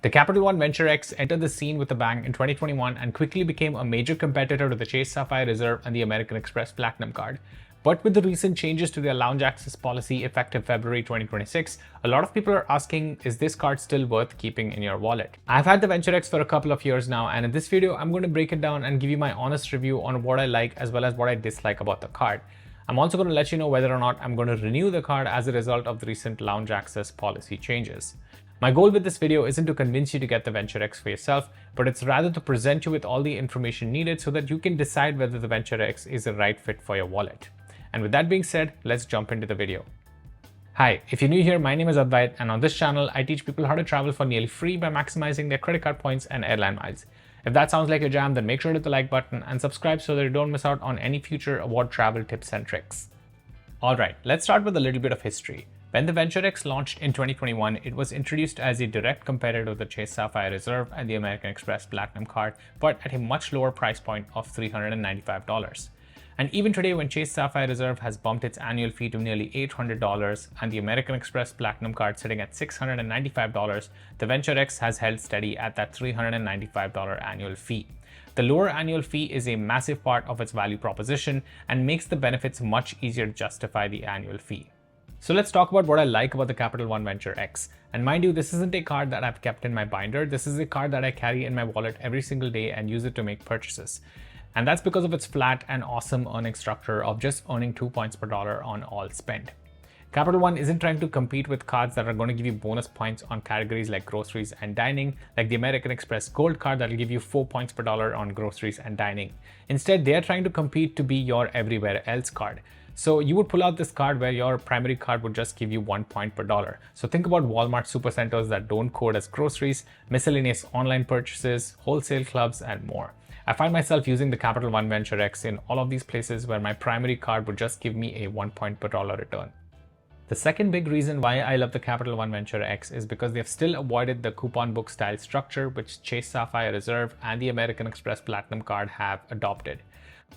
The Capital One Venture X entered the scene with a bang in 2021 and quickly became a major competitor to the Chase Sapphire Reserve and the American Express Platinum Card. But with the recent changes to their lounge access policy effective February 2026, a lot of people are asking, is this card still worth keeping in your wallet? I've had the Venture X for a couple of years now, and in this video, I'm going to break it down and give you my honest review on what I like as well as what I dislike about the card. I'm also going to let you know whether or not I'm going to renew the card as a result of the recent lounge access policy changes. My goal with this video isn't to convince you to get the Venture X for yourself, but it's rather to present you with all the information needed so that you can decide whether the Venture X is the right fit for your wallet. And with that being said, let's jump into the video. Hi, if you're new here, my name is Advait, and on this channel, I teach people how to travel for nearly free by maximizing their credit card points and airline miles. If that sounds like a jam, then make sure to hit the like button and subscribe so that you don't miss out on any future award travel tips and tricks. Alright, let's start with a little bit of history. When the Venture X launched in 2021, it was introduced as a direct competitor to the Chase Sapphire Reserve and the American Express Platinum Card, but at a much lower price point of $395. And even today, when Chase Sapphire Reserve has bumped its annual fee to nearly $800 and the American Express Platinum Card sitting at $695, the Venture X has held steady at that $395 annual fee. The lower annual fee is a massive part of its value proposition and makes the benefits much easier to justify the annual fee. So let's talk about what I like about the Capital One Venture X. And mind you, this isn't a card that I've kept in my binder. This is a card that I carry in my wallet every single day and use it to make purchases. And that's because of its flat and awesome earning structure of just earning 2 points per dollar on all spend. Capital One isn't trying to compete with cards that are going to give you bonus points on categories like groceries and dining, like the American Express Gold card that will give you 4 points per dollar on groceries and dining. Instead, they are trying to compete to be your everywhere else card. So you would pull out this card where your primary card would just give you 1 point per dollar. So think about Walmart supercenters that don't code as groceries, miscellaneous online purchases, wholesale clubs, and more. I find myself using the Capital One Venture X in all of these places where my primary card would just give me a 1 point per dollar return. The second big reason why I love the Capital One Venture X is because they've still avoided the coupon book style structure which Chase Sapphire Reserve and the American Express Platinum Card have adopted.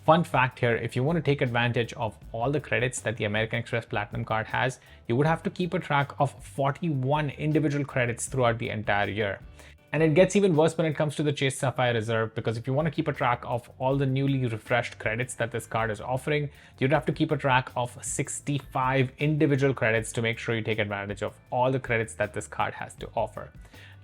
Fun fact here, if you want to take advantage of all the credits that the American Express Platinum Card has, you would have to keep a track of 41 individual credits throughout the entire year. And it gets even worse when it comes to the Chase Sapphire Reserve, because if you want to keep a track of all the newly refreshed credits that this card is offering, you'd have to keep a track of 65 individual credits to make sure you take advantage of all the credits that this card has to offer.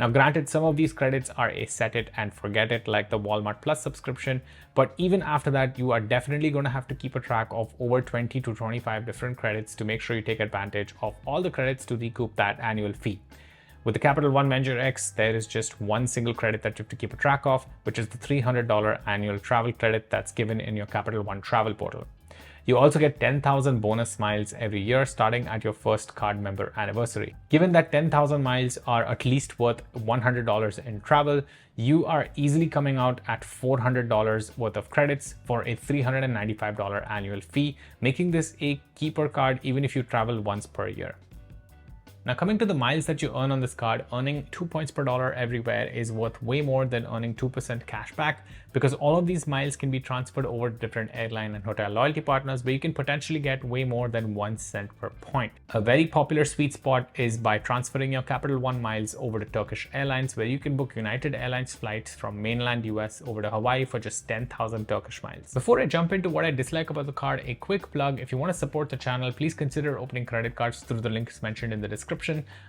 Now granted, some of these credits are a set it and forget it like the Walmart Plus subscription, but even after that, you are definitely going to have to keep a track of over 20 to 25 different credits to make sure you take advantage of all the credits to recoup that annual fee. With the Capital One Venture X, there is just one single credit that you have to keep a track of, which is the $300 annual travel credit that's given in your Capital One travel portal. You also get 10,000 bonus miles every year starting at your first card member anniversary. Given that 10,000 miles are at least worth $100 in travel, you are easily coming out at $400 worth of credits for a $395 annual fee, making this a keeper card even if you travel once per year. Now coming to the miles that you earn on this card, earning 2 points per dollar everywhere is worth way more than earning 2% cash back, because all of these miles can be transferred over to different airline and hotel loyalty partners where you can potentially get way more than 1 cent per point. A very popular sweet spot is by transferring your Capital One miles over to Turkish Airlines, where you can book United Airlines flights from mainland US over to Hawaii for just 10,000 Turkish miles. Before I jump into what I dislike about the card, a quick plug: if you want to support the channel, please consider opening credit cards through the links mentioned in the description.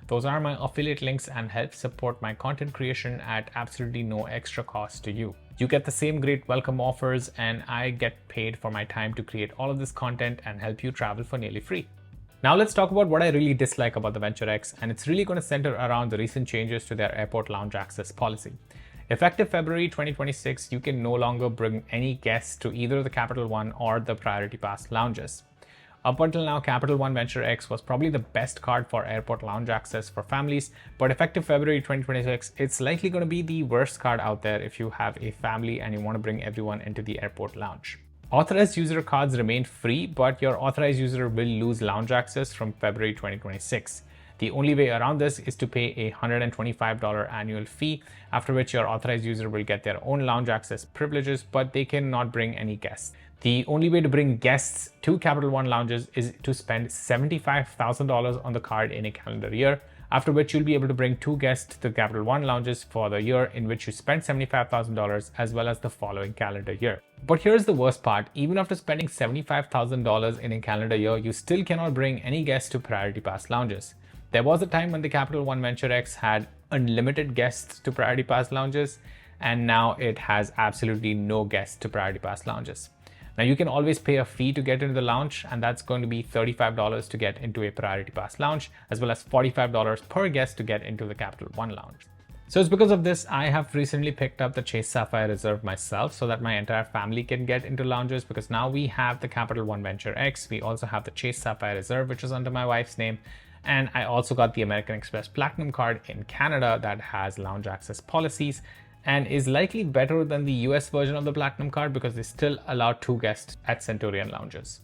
Those are my affiliate links and help support my content creation at absolutely no extra cost to you. You get the same great welcome offers, and I get paid for my time to create all of this content and help you travel for nearly free. Now let's talk about what I really dislike about the Venture X, and it's really going to center around the recent changes to their airport lounge access policy. Effective February 2026, you can no longer bring any guests to either the Capital One or the Priority Pass lounges. Up until now, Capital One Venture X was probably the best card for airport lounge access for families, but effective February 2026, it's likely going to be the worst card out there if you have a family and you want to bring everyone into the airport lounge. Authorized user cards remain free, but your authorized user will lose lounge access from February 2026. The only way around this is to pay a $125 annual fee, after which your authorized user will get their own lounge access privileges, but they cannot bring any guests. The only way to bring guests to Capital One lounges is to spend $75,000 on the card in a calendar year, after which you'll be able to bring 2 guests to the Capital One lounges for the year in which you spent $75,000 as well as the following calendar year. But here's the worst part, even after spending $75,000 in a calendar year, you still cannot bring any guests to Priority Pass lounges. There was a time when the Capital One Venture X had unlimited guests to Priority Pass lounges, and now it has absolutely no guests to Priority Pass lounges. Now you can always pay a fee to get into the lounge, and that's going to be $35 to get into a Priority Pass lounge, as well as $45 per guest to get into the Capital One lounge. So it's because of this I have recently picked up the Chase Sapphire Reserve myself so that my entire family can get into lounges, because now we have the Capital One Venture X, we also have the Chase Sapphire Reserve, which is under my wife's name, and I also got the American Express Platinum card in Canada that has lounge access policies and is likely better than the US version of the Platinum card because they still allow 2 guests at Centurion lounges.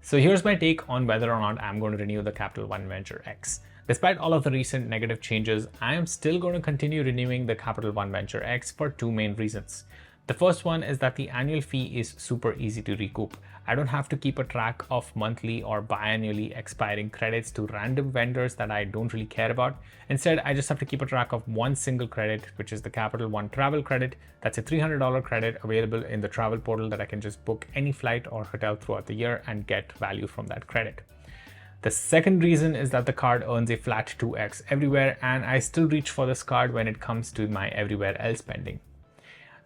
So here's my take on whether or not I'm going to renew the Capital One Venture X. Despite all of the recent negative changes, I am still going to continue renewing the Capital One Venture X for 2 main reasons. The first one is that the annual fee is super easy to recoup. I don't have to keep a track of monthly or biannually expiring credits to random vendors that I don't really care about. Instead, I just have to keep a track of one single credit, which is the Capital One Travel credit. That's a $300 credit available in the travel portal that I can just book any flight or hotel throughout the year and get value from that credit. The second reason is that the card earns a flat 2x everywhere, and I still reach for this card when it comes to my everywhere else spending.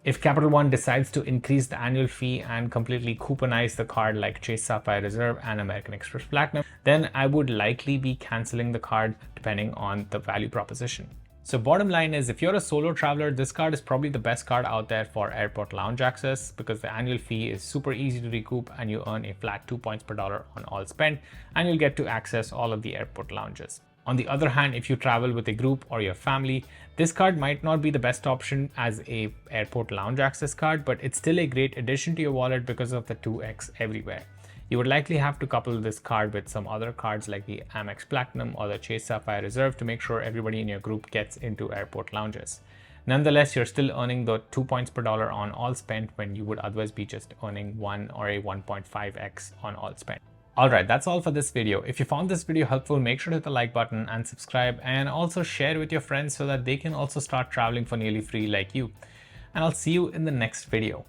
If Capital One decides to increase the annual fee and completely couponize the card like Chase Sapphire Reserve and American Express Platinum, then I would likely be canceling the card depending on the value proposition. So bottom line is, if you're a solo traveler, this card is probably the best card out there for airport lounge access because the annual fee is super easy to recoup and you earn a flat 2 points per dollar on all spend, and you'll get to access all of the airport lounges. On the other hand, if you travel with a group or your family, this card might not be the best option as a airport lounge access card, but it's still a great addition to your wallet because of the 2x everywhere. You would likely have to couple this card with some other cards like the Amex Platinum or the Chase Sapphire Reserve to make sure everybody in your group gets into airport lounges. Nonetheless, you're still earning the 2 points per dollar on all spend when you would otherwise be just earning 1 or a 1.5x on all spend. Alright, that's all for this video. If you found this video helpful, make sure to hit the like button and subscribe, and also share with your friends so that they can also start traveling for nearly free like you. And I'll see you in the next video.